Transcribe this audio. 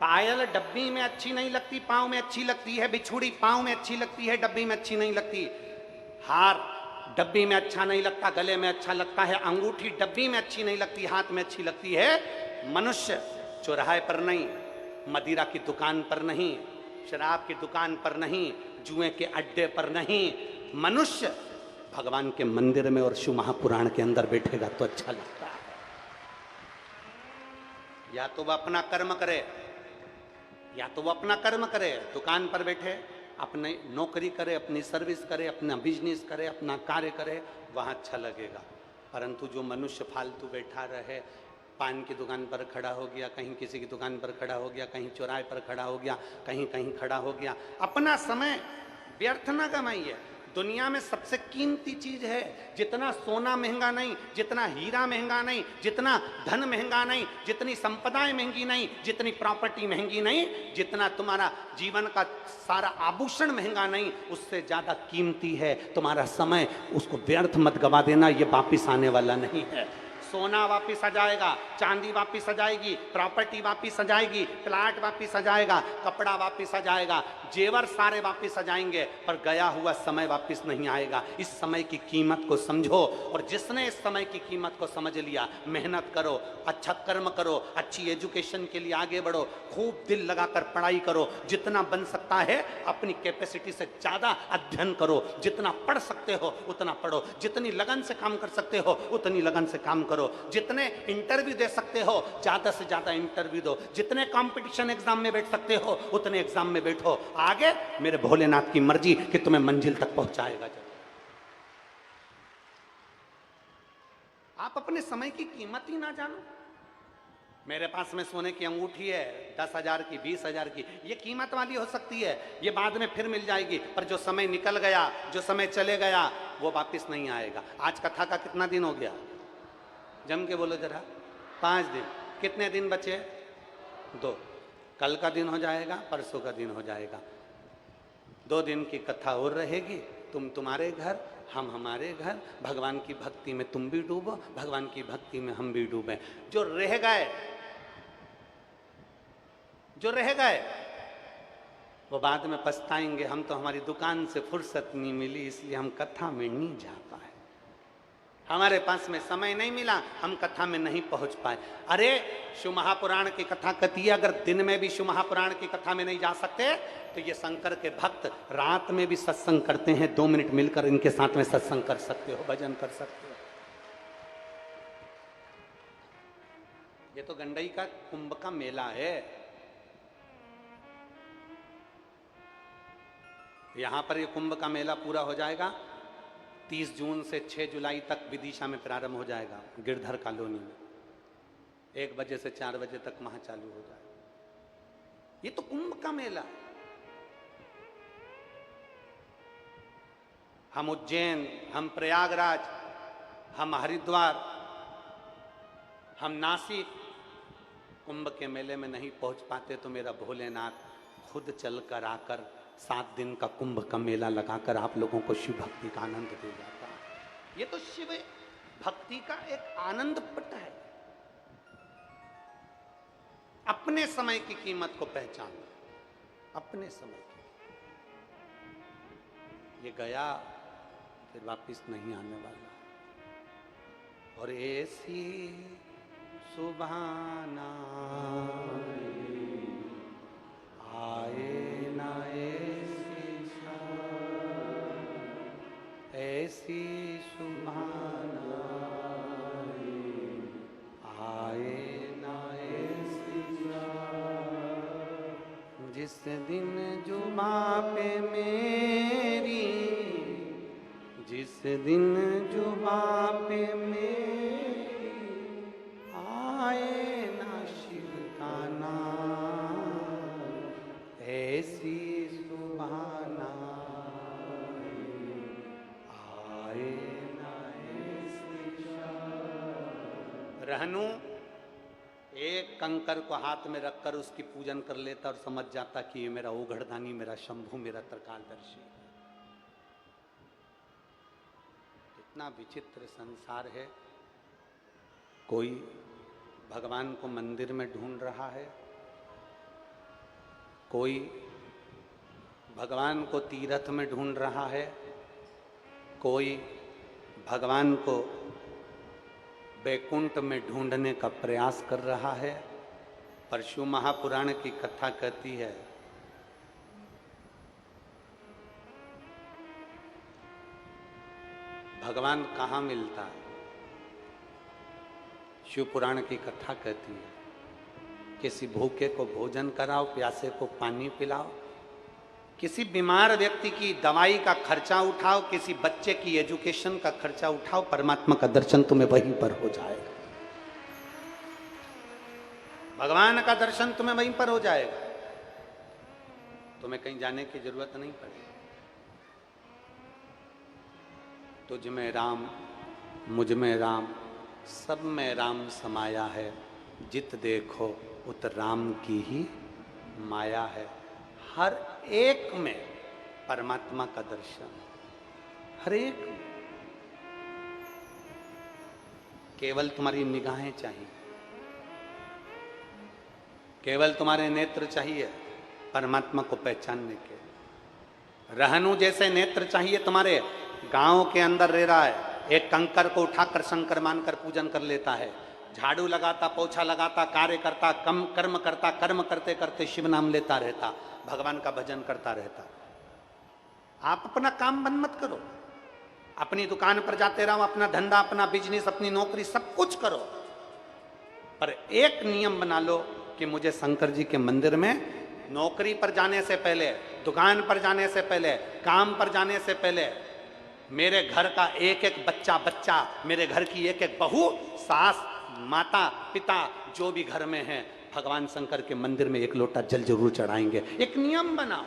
पायल डब्बी में अच्छी नहीं लगती, पाँव में अच्छी लगती है। बिछुड़ी पाँव में अच्छी लगती है, डब्बी में अच्छी नहीं लगती। हार डब्बी में अच्छा नहीं लगता, गले में अच्छा लगता है। अंगूठी डब्बी में अच्छी नहीं लगती, हाथ में अच्छी लगती है। मनुष्य चौराहे पर नहीं, मदिरा की दुकान पर नहीं, शराब की दुकान पर नहीं, जुए के अड्डे पर नहीं, मनुष्य भगवान के मंदिर में और शिव महापुराण के अंदर बैठेगा तो अच्छा लगता है। या तो वह अपना कर्म करे, या तो वो अपना कर्म करे, दुकान पर बैठे अपनी नौकरी करे, अपनी सर्विस करे, अपना बिजनेस करे, अपना कार्य करे, वहाँ अच्छा लगेगा। परंतु जो मनुष्य फालतू बैठा रहे, पान की दुकान पर खड़ा हो गया, कहीं किसी की दुकान पर खड़ा हो गया, कहीं चौराहे पर खड़ा हो गया, कहीं कहीं खड़ा हो गया, अपना समय व्यर्थ ना कमाइए। दुनिया में सबसे कीमती चीज है, जितना सोना महंगा नहीं, जितना हीरा महंगा नहीं, जितना धन महंगा नहीं, जितनी संपदाएं महंगी नहीं, जितनी प्रॉपर्टी महंगी नहीं, जितना तुम्हारा जीवन का सारा आभूषण महंगा नहीं, उससे ज्यादा कीमती है तुम्हारा समय। उसको व्यर्थ मत गवा देना, ये वापिस आने वाला नहीं है। सोना वापिस आ जाएगा, चांदी वापिस आ जाएगी, प्रॉपर्टी वापिस आ जाएगी, प्लाट वापिस आ जाएगा, कपड़ा वापिस आ जाएगा, जेवर सारे वापिस आ जाएंगे, पर गया हुआ समय वापिस नहीं आएगा। इस समय की कीमत को समझो, और जिसने इस समय की कीमत को समझ लिया, मेहनत करो, अच्छा कर्म करो, अच्छी एजुकेशन के लिए आगे बढ़ो, खूब दिल लगाकर पढ़ाई करो, जितना बन सकता है अपनी कैपेसिटी से ज़्यादा अध्ययन करो, जितना पढ़ सकते हो उतना पढ़ो, जितनी लगन से काम कर सकते हो उतनी लगन से काम करो, जितने इंटरव्यू दे सकते हो ज़्यादा से ज़्यादा इंटरव्यू दो, जितने कंपटीशन एग्जाम में बैठ सकते हो उतने एग्जाम में बैठो। आगे मेरे भोलेनाथ की मर्जी कि तुम्हें मंजिल तक पहुंचाएगा। जब आप अपने समय की कीमत ही ना जानो। मेरे पास में सोने की अंगूठी है 10,000 की, 20,000 की, ये कीमत वाली हो सकती है, ये बाद में फिर मिल जाएगी, पर जो समय निकल गया, जो समय चले गया, वो वापस नहीं आएगा। आज कथा का कितना दिन हो गया? जम के बोलो जरा। 5 दिन। कितने दिन बचे? 2। कल का दिन हो जाएगा, परसों का दिन हो जाएगा, 2 दिन की कथा और रहेगी। तुम तुम्हारे घर, हम हमारे घर, भगवान की भक्ति में तुम भी डूबो, भगवान की भक्ति में हम भी डूबे। जो रह गए, जो रह गए वो बाद में पछताएंगे, हम तो हमारी दुकान से फुर्सत नहीं मिली इसलिए हम कथा में नहीं जा पाए, हमारे पास में समय नहीं मिला, हम कथा में नहीं पहुंच पाए। अरे शिव महापुराण की कथा कथी है, अगर दिन में भी शिव महापुराण की कथा में नहीं जा सकते तो ये शंकर के भक्त रात में भी सत्संग करते हैं, 2 मिनट मिलकर इनके साथ में सत्संग कर सकते हो, भजन कर सकते हो। ये तो गंडई का कुंभ का मेला है। यहां पर ये कुंभ का मेला पूरा हो जाएगा 30 जून से 6 जुलाई तक विदिशा में प्रारंभ हो जाएगा, गिरधर कॉलोनी में 1 बजे से 4 बजे तक वहां चालू हो जाएगा। ये तो कुंभ का मेला। हम उज्जैन, हम प्रयागराज, हम हरिद्वार, हम नासिक कुंभ के मेले में नहीं पहुंच पाते तो मेरा भोलेनाथ खुद चलकर आकर 7 दिन का कुंभ का मेला लगाकर आप लोगों को शिव भक्ति का आनंद दे जाता है। ये तो शिव भक्ति का एक आनंद पट है। अपने समय की कीमत को पहचानो, अपने समय की। ये गया फिर वापिस नहीं आने वाला। और ऐसी सुभाना आए ना ऐसी सुभाना आए ना ऐसी, जिस दिन जुबां पे मेरी, जिस दिन जुबां पे मेरी आए ना शिव का नाम, ऐसी सुभाना आए ना ऐसी। रहनू एक कंकर को हाथ में रखकर उसकी पूजन कर लेता और समझ जाता कि ये मेरा ओघड़दानी, मेरा शंभू, मेरा त्रिकालदर्शी। इतना विचित्र संसार है। कोई भगवान को मंदिर में ढूंढ रहा है, कोई भगवान को तीर्थ में ढूंढ रहा है, कोई भगवान को वैकुंठ में ढूंढने का प्रयास कर रहा है। पर शिव महापुराण की कथा कहती है भगवान कहाँ मिलता है। शिव पुराण की कथा कहती है किसी भूखे को भोजन कराओ, प्यासे को पानी पिलाओ, किसी बीमार व्यक्ति की दवाई का खर्चा उठाओ, किसी बच्चे की एजुकेशन का खर्चा उठाओ, परमात्मा का दर्शन तुम्हें वहीं पर हो जाएगा। भगवान का दर्शन तुम्हें वहीं पर हो जाएगा, तुम्हें कहीं जाने की जरूरत नहीं पड़ेगी। तुझ में राम, मुझ में राम, सब में राम समाया है, जित देखो उत राम की ही माया है। हर एक में परमात्मा का दर्शन, हर एक में। केवल तुम्हारी निगाहें चाहिए, केवल तुम्हारे नेत्र चाहिए परमात्मा को पहचानने के। रहनु जैसे नेत्र चाहिए तुम्हारे। गांव के अंदर रह रहा है, एक कंकर को उठाकर शंकर मानकर पूजन कर लेता है, झाड़ू लगाता, पोछा लगाता, कार्य करता, कर्म करता, कर्म करते करते शिव नाम लेता रहता, भगवान का भजन करता रहता। आप अपना काम बंद मत करो, अपनी दुकान पर जाते रहो, अपना धंधा, अपना बिजनेस, अपनी नौकरी, सब कुछ करो, पर एक नियम बना लो कि मुझे शंकर जी के मंदिर में नौकरी पर जाने से पहले, दुकान पर जाने से पहले, काम पर जाने से पहले, मेरे घर का एक एक बच्चा, मेरे घर की एक एक बहू, सास, माता, पिता, जो भी घर में है, भगवान शंकर के मंदिर में एक लोटा जल जरूर चढ़ाएंगे। एक नियम बनाओ।